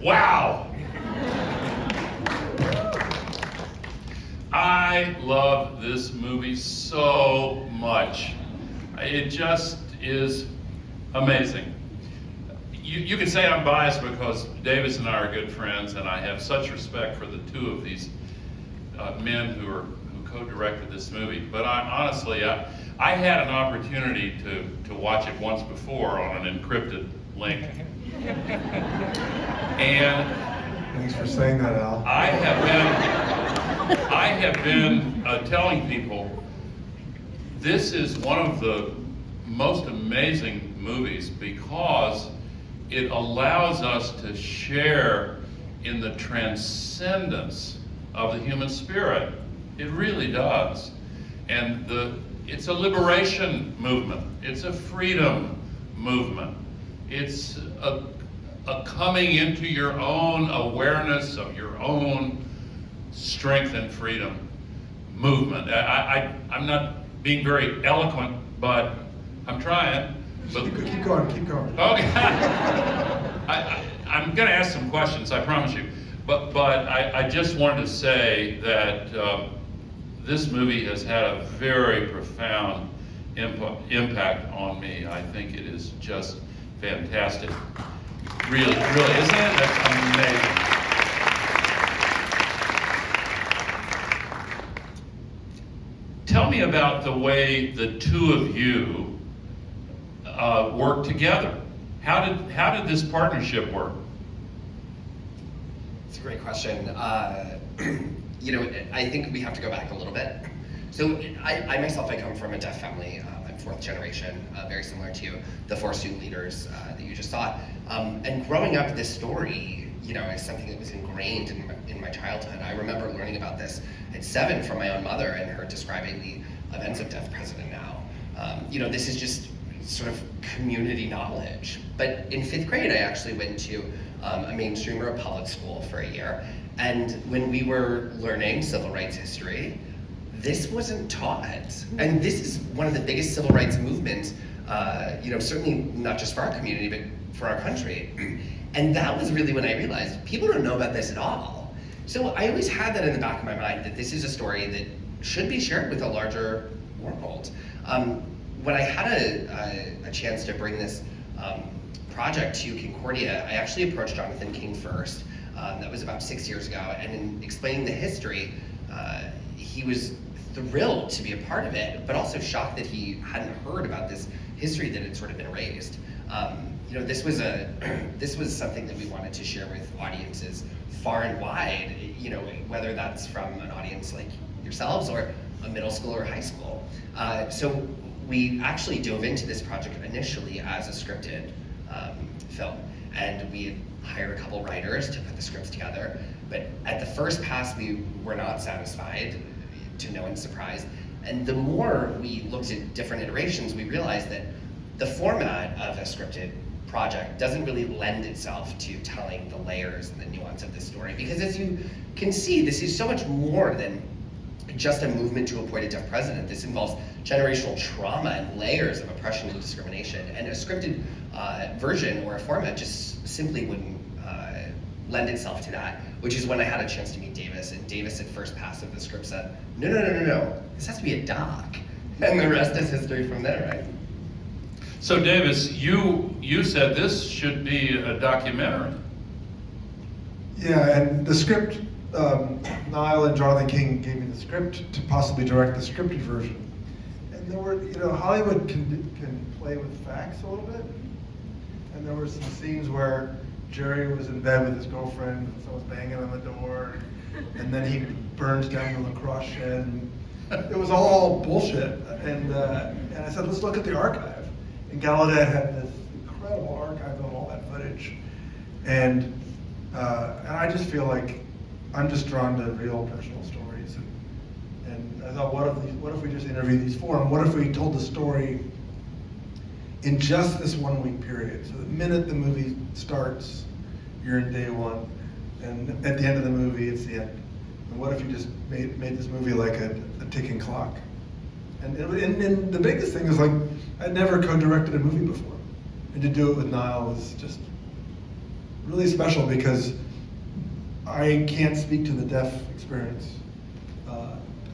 Wow! I love this movie so much. It just is amazing. You can say I'm biased because Davis and I are good friends, and I have such respect for the two of these men who co-directed this movie. But honestly, I had an opportunity to watch it once before on an encrypted link. And thanks for saying that, Al. I have been telling people this is one of the most amazing movies because it allows us to share in the transcendence of the human spirit. It really does. And it's a liberation movement. It's a freedom movement. It's a coming into your own awareness of your own strength and freedom movement. I'm not being very eloquent, but I'm trying. But keep going. Okay. I'm going to ask some questions, I promise you. But I just wanted to say that this movie has had a very profound impact on me. I think it is just fantastic. Really, isn't it? That's amazing. Tell me about the way the two of you work together. How did this partnership work? It's a great question. I think we have to go back a little bit. So I myself, I come from a deaf family. I'm fourth generation, very similar to the four student leaders that you just saw. And growing up, this story, is something that was ingrained in my childhood. I remember learning about this at 7 from my own mother and her describing the events of Deaf President Now. This is just sort of community knowledge. But in 5th grade, I actually went to a mainstream or a public school for a year. And when we were learning civil rights history, this wasn't taught. And this is one of the biggest civil rights movements, certainly not just for our community, but for our country. And that was really when I realized people don't know about this at all. So I always had that in the back of my mind, that this is a story that should be shared with a larger world. When I had a chance to bring this project to Concordia, I actually approached Jonathan King first. That was about 6 years ago, and in explaining the history, he was thrilled to be a part of it, but also shocked that he hadn't heard about this history that had sort of been erased. This was something that we wanted to share with audiences far and wide, whether that's from an audience like yourselves or a middle school or high school. So we actually dove into this project initially as a scripted film, and we had hired a couple writers to put the scripts together. But at the first pass, we were not satisfied, to no one's surprise. And the more we looked at different iterations, we realized that the format of a scripted project doesn't really lend itself to telling the layers and the nuance of this story. Because as you can see, this is so much more than just a movement to appoint a deaf president. This involves generational trauma and layers of oppression and discrimination. And a scripted version or a format just simply wouldn't lend itself to that, which is when I had a chance to meet Davis. And Davis at first pass of the script said, no, this has to be a doc. And the rest is history from there, right? So Davis, you said this should be a documentary. Yeah, and the script, Niall and Jonathan King gave me the script to possibly direct the scripted version. And there were, Hollywood can play with facts a little bit. And there were some scenes where Jerry was in bed with his girlfriend, and someone was banging on the door, and then he burns down the lacrosse shed. And it was all bullshit. And I said, let's look at the archive. And Gallaudet had this incredible archive of all that footage. And I just feel like I'm just drawn to real personal stories. And I thought, what if we just interviewed these four? And what if we told the story in just this 1 week period? So the minute the movie starts, you're in day one, and at the end of the movie, it's the end. And what if you just made this movie like a ticking clock? And the biggest thing is, like, I'd never co-directed a movie before, and to do it with Niall was just really special because I can't speak to the deaf experience.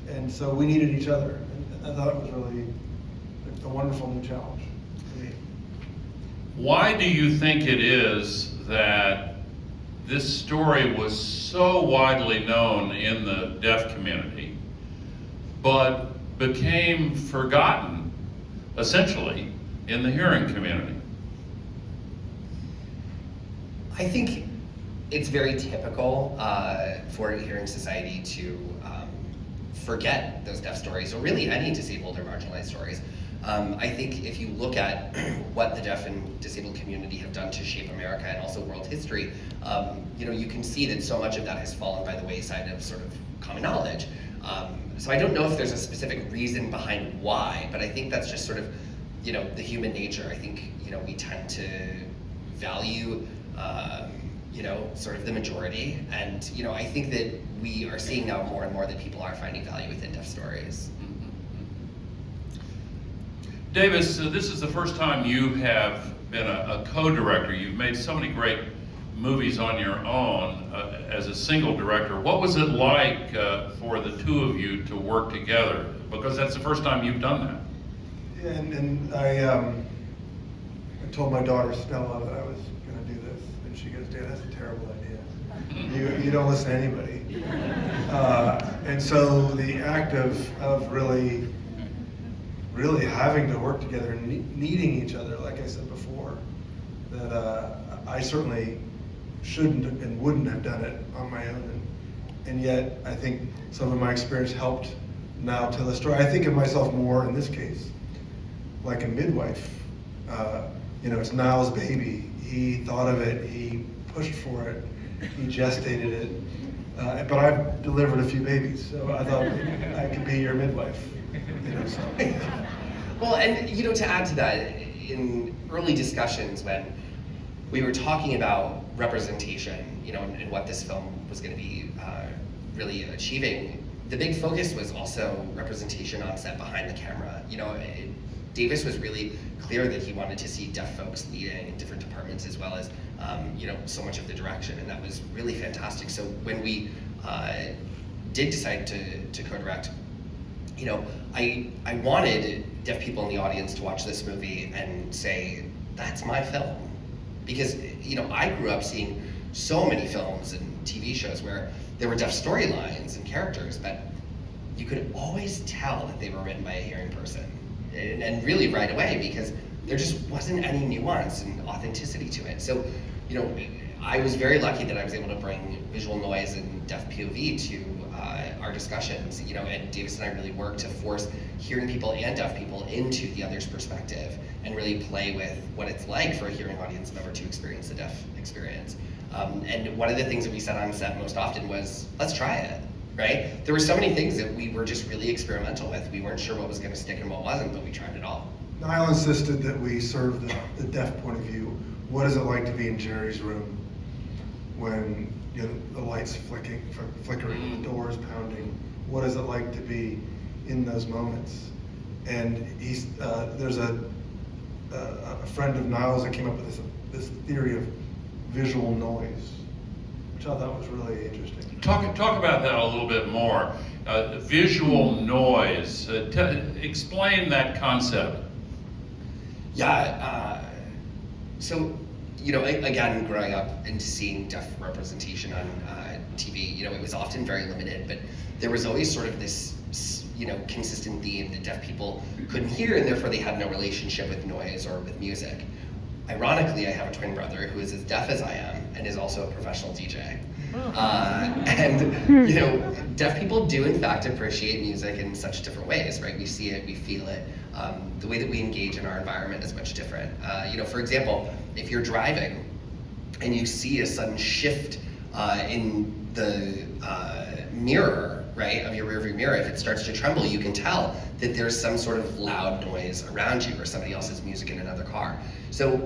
And so we needed each other. And I thought it was really a wonderful new challenge for me. Why do you think it is that this story was so widely known in the deaf community, but became forgotten, essentially, in the hearing community? I think it's very typical for a hearing society to forget those deaf stories, or really any disabled or marginalized stories. I think if you look at what the deaf and disabled community have done to shape America and also world history, you can see that so much of that has fallen by the wayside of sort of common knowledge. So I don't know if there's a specific reason behind why, but I think that's just sort of, the human nature. I think, we tend to value, sort of the majority. And, I think that we are seeing now more and more that people are finding value within deaf stories. Davis, this is the first time you have been a co-director. You've made so many great movies on your own as a single director. What was it like for the two of you to work together? Because that's the first time you've done that. Yeah, and I told my daughter Stella that I was going to do this, and she goes, "Dad, that's a terrible idea. You don't listen to anybody." And so the act of really having to work together and needing each other, like I said before, that I certainly shouldn't and wouldn't have done it on my own, and yet I think some of my experience helped now tell the story. I think of myself more in this case like a midwife. It's Niall's baby. He thought of it, he pushed for it, he gestated it, but I've delivered a few babies, so I thought I could be your midwife. So. Well, and to add to that, in early discussions when we were talking about representation, and what this film was going to be really achieving, the big focus was also representation on set behind the camera. Davis was really clear that he wanted to see deaf folks leading in different departments as well as, so much of the direction, and that was really fantastic. So when we did decide to co-direct, I wanted deaf people in the audience to watch this movie and say, that's my film. Because, I grew up seeing so many films and TV shows where there were deaf storylines and characters, but you could always tell that they were written by a hearing person. And really right away, because there just wasn't any nuance and authenticity to it. So, I was very lucky that I was able to bring visual noise and deaf POV to our discussions, and Davis and I really worked to force hearing people and deaf people into the other's perspective and really play with what it's like for a hearing audience member to experience the deaf experience. And one of the things that we said on set most often was, let's try it, right? There were so many things that we were just really experimental with. We weren't sure what was going to stick and what wasn't, but we tried it all. Niall insisted that we serve the deaf point of view. What is it like to be in Jerry's room when the lights flickering, the doors pounding? What is it like to be in those moments? And there's a friend of Niall's that came up with this theory of visual noise, which I thought was really interesting. Talk about that a little bit more. Visual noise. Explain that concept. Yeah. So, again, growing up and seeing deaf representation on TV, it was often very limited, but there was always sort of this, consistent theme that deaf people couldn't hear, and therefore they had no relationship with noise or with music. Ironically, I have a twin brother who is as deaf as I am and is also a professional DJ. And deaf people do in fact appreciate music in such different ways, right? We see it, we feel it. The way that we engage in our environment is much different. For example, if you're driving and you see a sudden shift in the mirror, right, of your rearview mirror, if it starts to tremble, you can tell that there's some sort of loud noise around you or somebody else's music in another car. So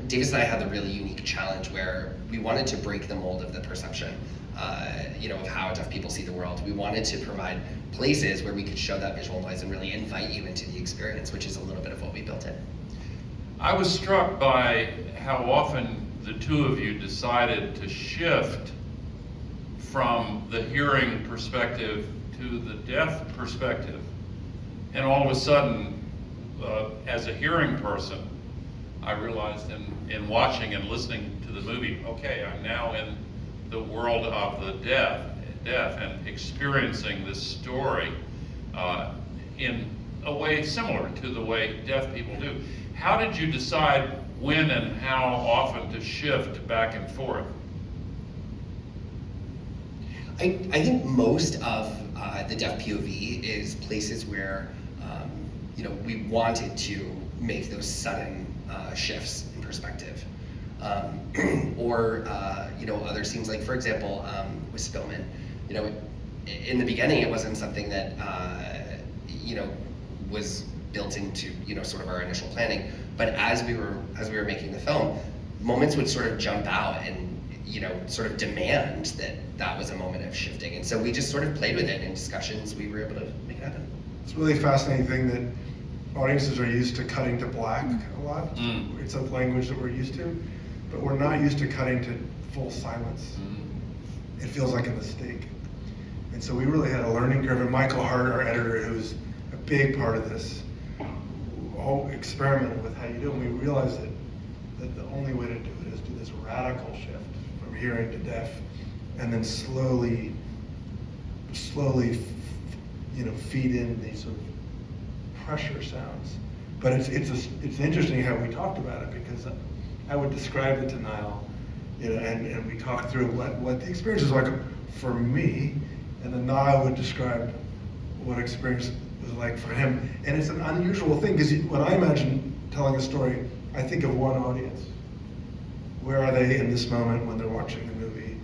Davis and I had the really unique challenge where we wanted to break the mold of the perception, of how deaf people see the world. We wanted to provide places where we could show that visual noise and really invite you into the experience, which is a little bit of what we built in. I was struck by how often the two of you decided to shift from the hearing perspective to the deaf perspective. And all of a sudden, as a hearing person, I realized in watching and listening to the movie, okay, I'm now in the world of the deaf and experiencing this story in a way similar to the way deaf people do. How did you decide when and how often to shift back and forth? I think most of the deaf POV is places where we wanted to make those sudden shifts in perspective, or other scenes, like for example with Spillman. In the beginning it wasn't something that was built into sort of our initial planning, but as we were making the film, moments would sort of jump out and sort of demand that was a moment of shifting, and so we just sort of played with it in discussions. We were able to make it happen. It's a really fascinating thing that audiences are used to cutting to black a lot. It's a language that we're used to, but we're not used to cutting to full silence. It feels like a mistake. And so we really had a learning curve, and Michael Hart, our editor, who's a big part of this, all experimented with how you do it, and we realized that the only way to do it is do this radical shift from hearing to deaf, and then slowly feed in these sort of pressure sounds. But it's interesting how we talked about it, because I would describe it to Niall, and we talked through what the experience was like for me, and then Niall would describe what experience was like for him. And it's an unusual thing, because when I imagine telling a story, I think of one audience. Where are they in this moment when they're watching the movie?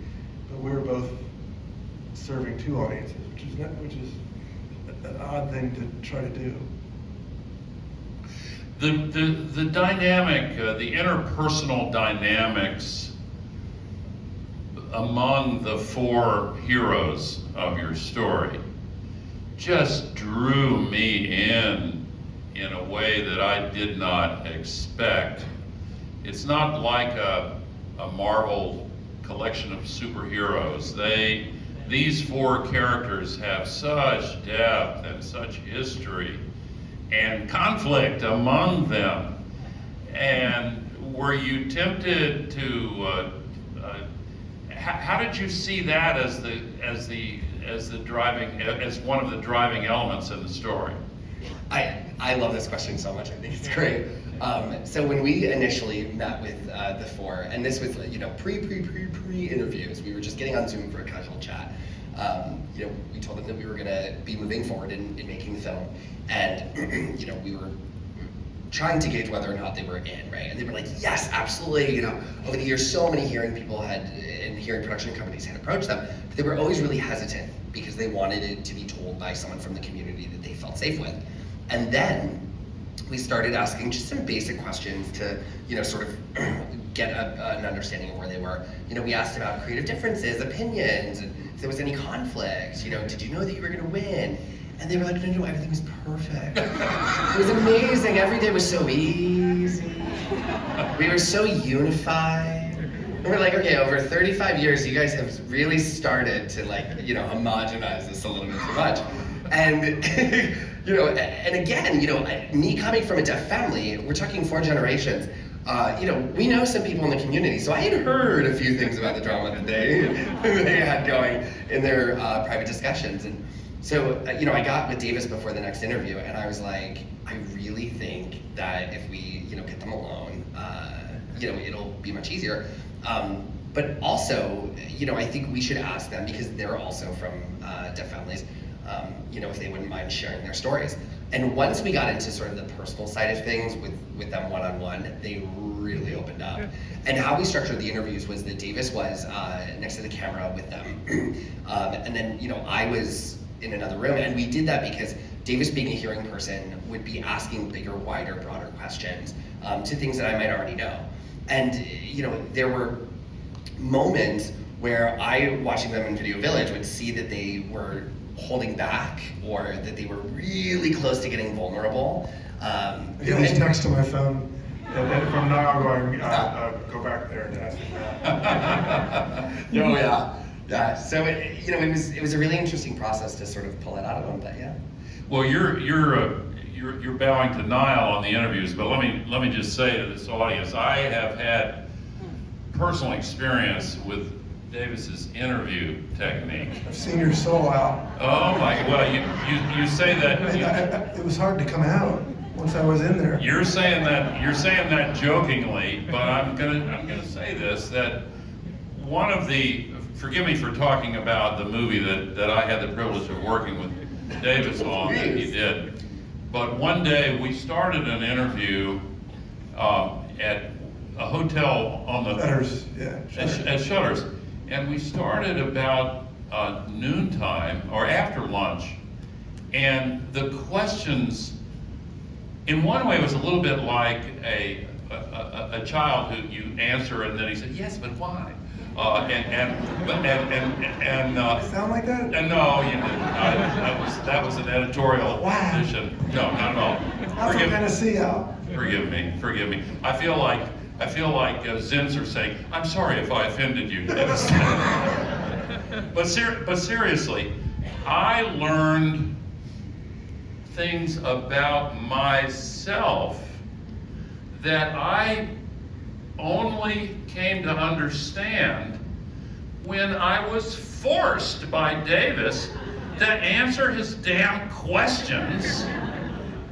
But we're both serving two audiences, which is an odd thing to try to do. The dynamic, the interpersonal dynamics among the four heroes of your story just drew me in a way that I did not expect. It's not like a Marvel collection of superheroes. These four characters have such depth and such history and conflict among them. And were you tempted to? How did you see that as one of the driving elements in the story? I love this question so much. I think it's great. So when we initially met with the four, and this was pre interviews, we were just getting on Zoom for a casual chat. We told them that we were going to be moving forward in making the film, and we were trying to gauge whether or not they were in, right? And they were like, yes, absolutely. Over the years, so many hearing people and hearing production companies had approached them, but they were always really hesitant because they wanted it to be told by someone from the community that they felt safe with. And then we started asking just some basic questions to, sort of get an understanding of where they were. We asked about creative differences, opinions, and if there was any conflict. Did you know that you were going to win? And they were like, no, everything was perfect. It was amazing. Every day was so easy. We were so unified. And we're like, okay, over 35 years, you guys have really started to homogenize this a little bit too much. And, and again, me coming from a deaf family, we're talking 4 generations. We know some people in the community, so I had heard a few things about the drama that they had going in their private discussions. And so, I got with Davis before the next interview, and I was like, I really think that if we, get them alone, it'll be much easier. But also, I think we should ask them, because they're also from deaf families, if they wouldn't mind sharing their stories. And once we got into sort of the personal side of things with them one-on-one, they really opened up. And how we structured the interviews was that Davis was next to the camera with them. And then, I was in another room, and we did that because Davis, being a hearing person, would be asking bigger, wider, broader questions to things that I might already know. And, there were moments where I, watching them in Video Village, would see that they were holding back, or that they were really close to getting vulnerable. These texts to my phone, And from now going, go back there and ask him that. Oh yeah. So it was a really interesting process to sort of pull it out of him, but yeah. Well, you're bowing to Niall on the interviews, but let me just say to this audience, I have had personal experience with Davis's interview technique. I've seen your soul out. Oh my! Well, you say that. It was hard to come out once I was in there. You're saying that jokingly, but I'm gonna say this, that one of the, forgive me for talking about the movie that I had the privilege of working with Davis on, that he did. But one day we started an interview at a hotel on the Shutters, yeah. at Shutters, and we started about noontime or after lunch, and the questions, in one way, it was a little bit like a child who you answer and then he said, yes, but why? Sound like that? And no, you didn't. That was an editorial Wow. position. No, not at all. I'm from Tennessee, Al. Forgive me. I feel like Zins are saying, I'm sorry if I offended you. But seriously, I learned things about myself that I only came to understand when I was forced by Davis to answer his damn questions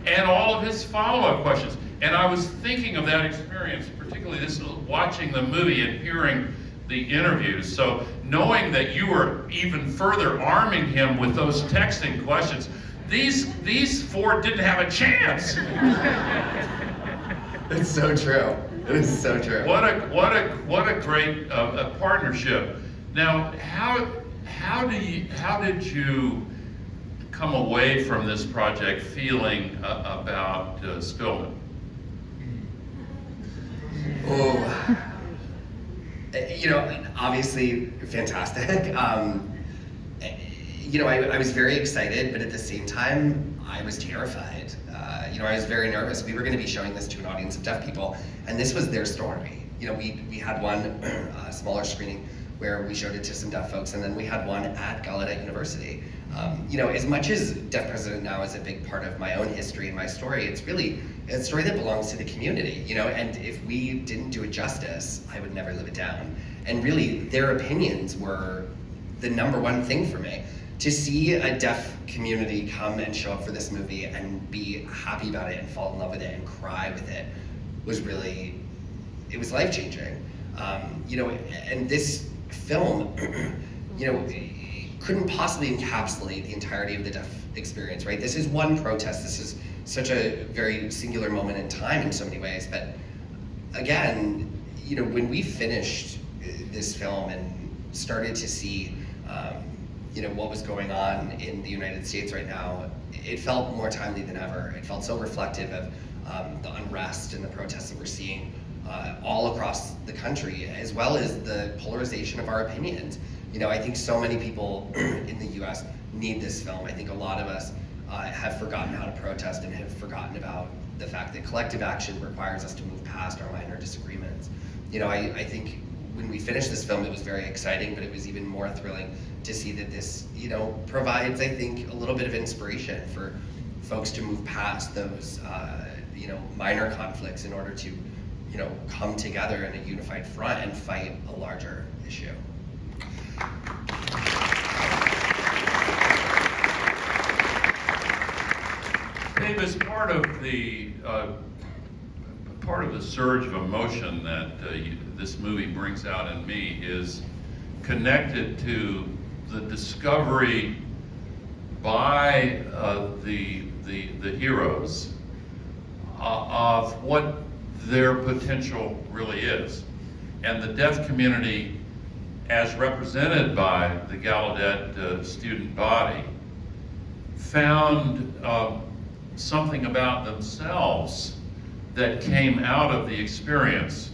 and all of his follow-up questions. And I was thinking of that experience, particularly this watching the movie and hearing the interviews. So knowing that you were even further arming him with those texting questions, these four didn't have a chance. It's so true. It is so true. What a great partnership. Now, how did you come away from this project feeling about Spillman? Oh, obviously fantastic. I was very excited, but at the same time, I was terrified. I was very nervous. We were going to be showing this to an audience of deaf people, and this was their story. We had one smaller screening where we showed it to some deaf folks, and then we had one at Gallaudet University. As much as Deaf President Now is a big part of my own history and my story, it's really a story that belongs to the community, and if we didn't do it justice, I would never live it down. And really, their opinions were the number one thing for me. To see a deaf community come and show up for this movie and be happy about it and fall in love with it and cry with it was really, it was life-changing. And this film, couldn't possibly encapsulate the entirety of the deaf experience, right? This is one protest. This is such a very singular moment in time in so many ways. But again, when we finished this film and started to see, what was going on in the United States right now, it felt more timely than ever. It felt so reflective of the unrest and the protests that we're seeing all across the country, as well as the polarization of our opinions. I think so many people in the US need this film. I think a lot of us have forgotten how to protest and have forgotten about the fact that collective action requires us to move past our minor disagreements. I think when we finished this film, it was very exciting, but it was even more thrilling to see that this, provides, I think, a little bit of inspiration for folks to move past those, minor conflicts in order to, come together in a unified front and fight a larger issue. Davis, part of the surge of emotion that this movie brings out in me is connected to the discovery by the heroes of what their potential really is, and the deaf community, as represented by the Gallaudet student body, found something about themselves that came out of the experience.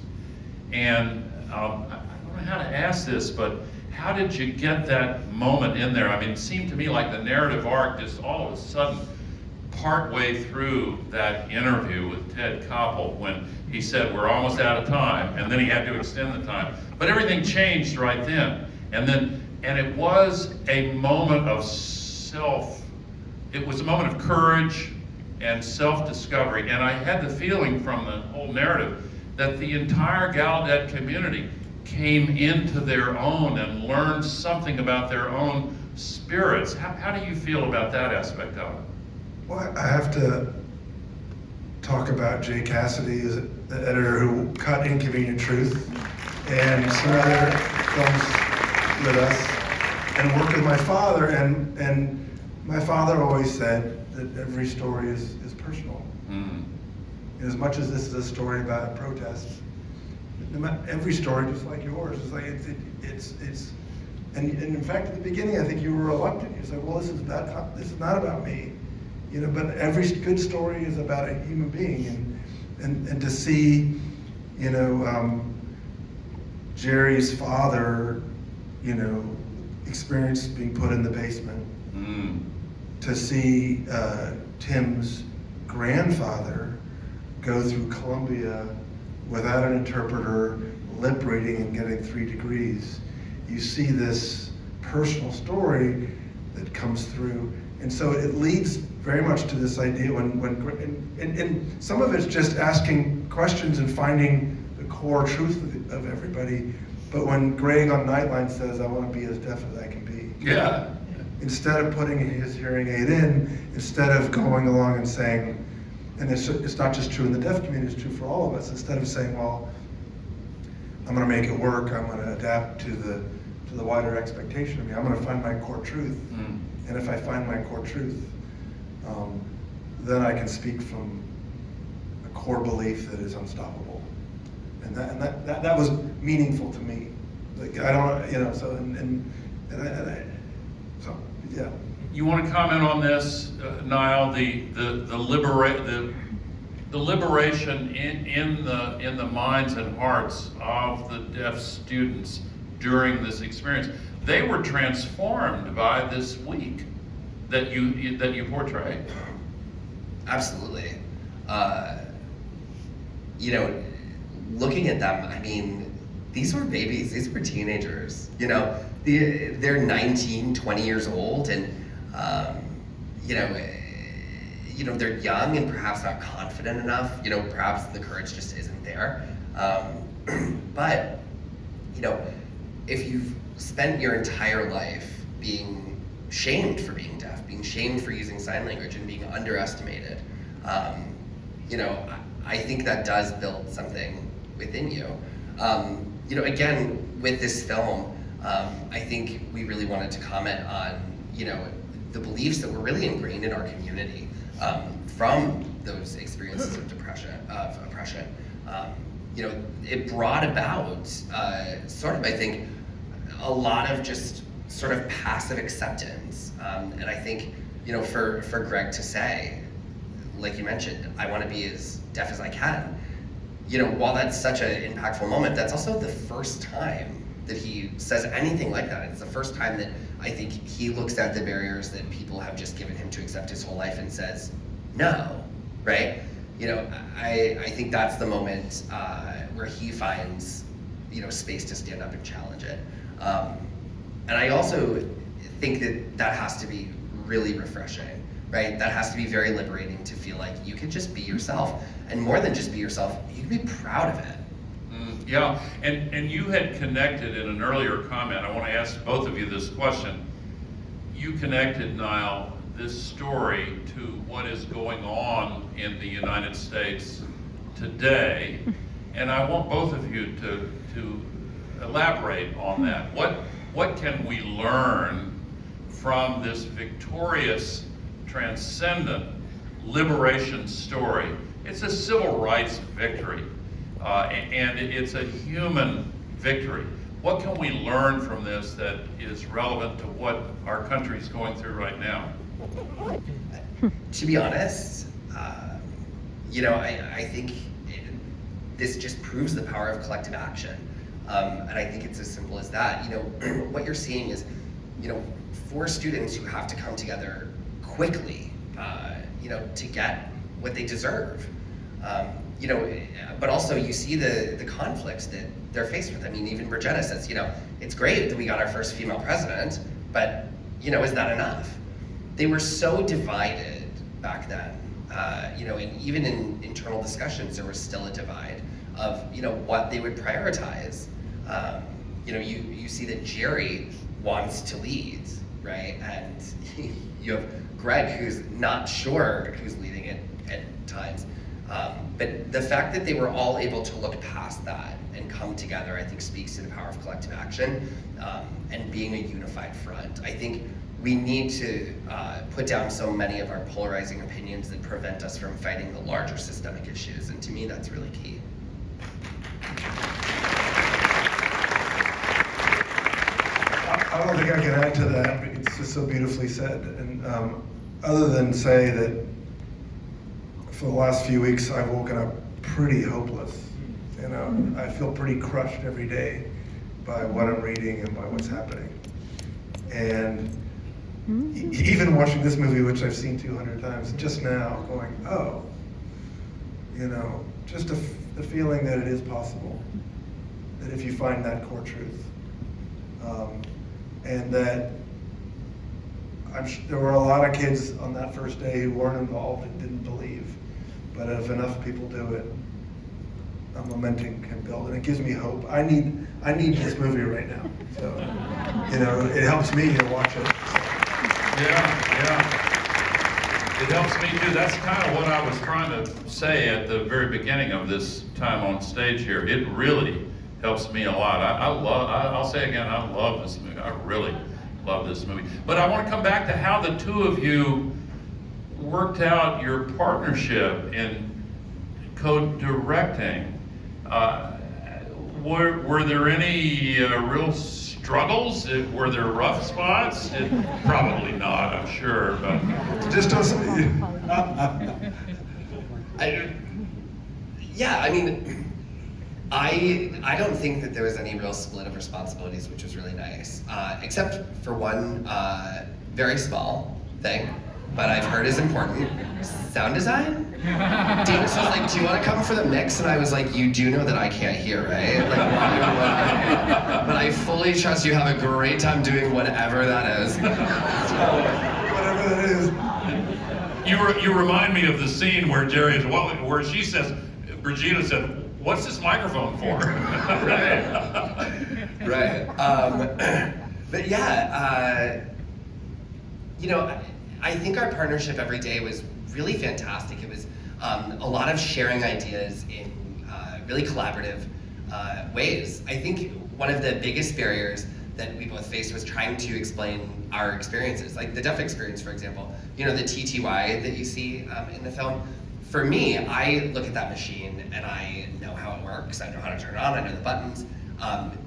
And I don't know how to ask this, but how did you get that moment in there? I mean, it seemed to me like the narrative arc just all of a sudden partway through that interview with Ted Koppel, when he said, we're almost out of time, and then he had to extend the time. But everything changed right then. And it was a moment of it was a moment of courage and self-discovery. And I had the feeling from the whole narrative that the entire Gallaudet community came into their own and learned something about their own spirits. How do you feel about that aspect of it? Well, I have to talk about Jay Cassidy, who's the editor who cut Inconvenient Truth and some other films with us, and worked with my father. And my father always said that every story is personal. Mm. As much as this is a story about protest, every story, just like yours, is like it's. And in fact, at the beginning, I think you were reluctant. You said, "Well, this is not about me," you know. But every good story is about a human being, and to see, you know, Jerry's father, you know, experience being put in the basement. Mm. To see Tim's grandfather go through Columbia without an interpreter, lip reading and getting 3 degrees. You see this personal story that comes through. And so it leads very much to this idea and some of it's just asking questions and finding the core truth of everybody. But when Greg on Nightline says, I want to be as deaf as I can be. Yeah. Instead of putting his hearing aid in, instead of going along and saying, and it's not just true in the deaf community, it's true for all of us, instead of saying, well, I'm going to make it work, I'm going to adapt to the wider expectation of me, I'm going to find my core truth. Mm. And if I find my core truth, then I can speak from a core belief that is unstoppable. And that was meaningful to me. Like, I don't, you know, so, so, yeah. You want to comment on this, Niall? The liberation in the minds and hearts of the deaf students during this experience. They were transformed by this week that you portray. Absolutely. You know, looking at them, I mean, these were babies, these were teenagers, you know, they're 19, 20 years old, and, you know, they're young and perhaps not confident enough, you know, perhaps the courage just isn't there. But, you know, if you've spent your entire life being shamed for being deaf, being shamed for using sign language and being underestimated, you know, I think that does build something within you. You know, again, with this film, I think we really wanted to comment on, you know, the beliefs that were really ingrained in our community from those experiences of oppression. You know, it brought about sort of, I think, a lot of just sort of passive acceptance. And I think, you know, for Greg to say, like you mentioned, I want to be as deaf as I can. You know, while that's such an impactful moment, that's also the first time that he says anything like that. It's the first time that I think he looks at the barriers that people have just given him to accept his whole life and says, no, right? You know, I think that's the moment where he finds, you know, space to stand up and challenge it. And I also think that has to be really refreshing, right? That has to be very liberating to feel like you can just be yourself. And more than just be yourself, you can be proud of it. Yeah, and you had connected in an earlier comment, I want to ask both of you this question. You connected, Niall, this story to what is going on in the United States today, and I want both of you to elaborate on that. What can we learn from this victorious, transcendent liberation story? It's a civil rights victory. And it's a human victory. What can we learn from this that is relevant to what our country is going through right now? To be honest, you know, I think this just proves the power of collective action. And I think it's as simple as that. You know, what you're seeing is, you know, 4 students who have to come together quickly to get what they deserve. But also you see the conflicts that they're faced with. I mean, even Bridgetta says, it's great that we got our first female president, but, is that enough? They were so divided back then, and even in internal discussions, there was still a divide of, what they would prioritize. You see that Jerry wants to lead, right? And you have Greg, who's not sure who's leading it at times. But the fact that they were all able to look past that and come together, I think, speaks to the power of collective action and being a unified front. I think we need to put down so many of our polarizing opinions that prevent us from fighting the larger systemic issues, and to me, that's really key. I don't think I can add to that. It's just so beautifully said. And other than say that for the last few weeks, I've woken up pretty hopeless. I feel pretty crushed every day by what I'm reading and by what's happening. And even watching this movie, which I've seen 200 times, just now going, oh, just the feeling that it is possible, that if you find that core truth, and that there were a lot of kids on that first day who weren't involved and didn't believe, but if enough people do it, a momentum can build, and it gives me hope. I need this movie right now, so it helps me to watch it. Yeah. It helps me too. That's kind of what I was trying to say at the very beginning of this time on stage here. It really helps me a lot. I'll say again, I love this movie. I really love this movie. But I want to come back to how the two of you worked out your partnership in co-directing. Were there any real struggles? Were there rough spots? Probably not, I'm sure. But Just don't say. I don't think that there was any real split of responsibilities, which was really nice, except for one very small thing, but I've heard is important: sound design. Davis was like, "Do you want to come for the mix?" And I was like, "You do know that I can't hear, right? But I fully trust you have a great time doing whatever that is." Whatever that is. you remind me of the scene where where she says, Brigida said, "What's this microphone for?" Right. But yeah, I think our partnership every day was really fantastic. It was a lot of sharing ideas in really collaborative ways. I think one of the biggest barriers that we both faced was trying to explain our experiences, like the deaf experience, for example. The TTY that you see in the film. For me, I look at that machine and I know how it works. I know how to turn it on. I know the buttons.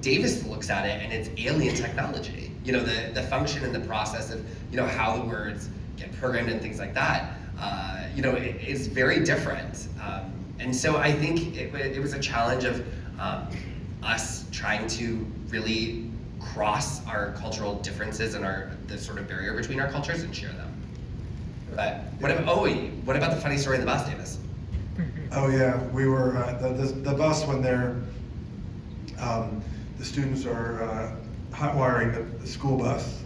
Davis looks at it and it's alien technology. The function and the process of how the words get programmed and things like that. It is very different. And so I think it was a challenge of us trying to really cross our cultural differences and the sort of barrier between our cultures and share them. But what about the funny story in the bus, Davis? Oh yeah, we were the bus when the students are hot wiring the school bus,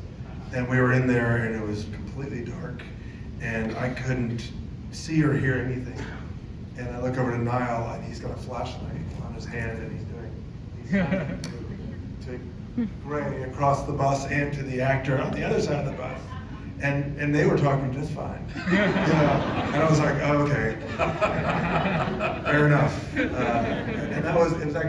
and we were in there and it was completely dark, and I couldn't see or hear anything. And I look over to Niall and he's got a flashlight on his hand and he's doing to Gray across the bus and to the actor on the other side of the bus. And they were talking just fine. And I was like, oh, okay, fair enough. And it was actually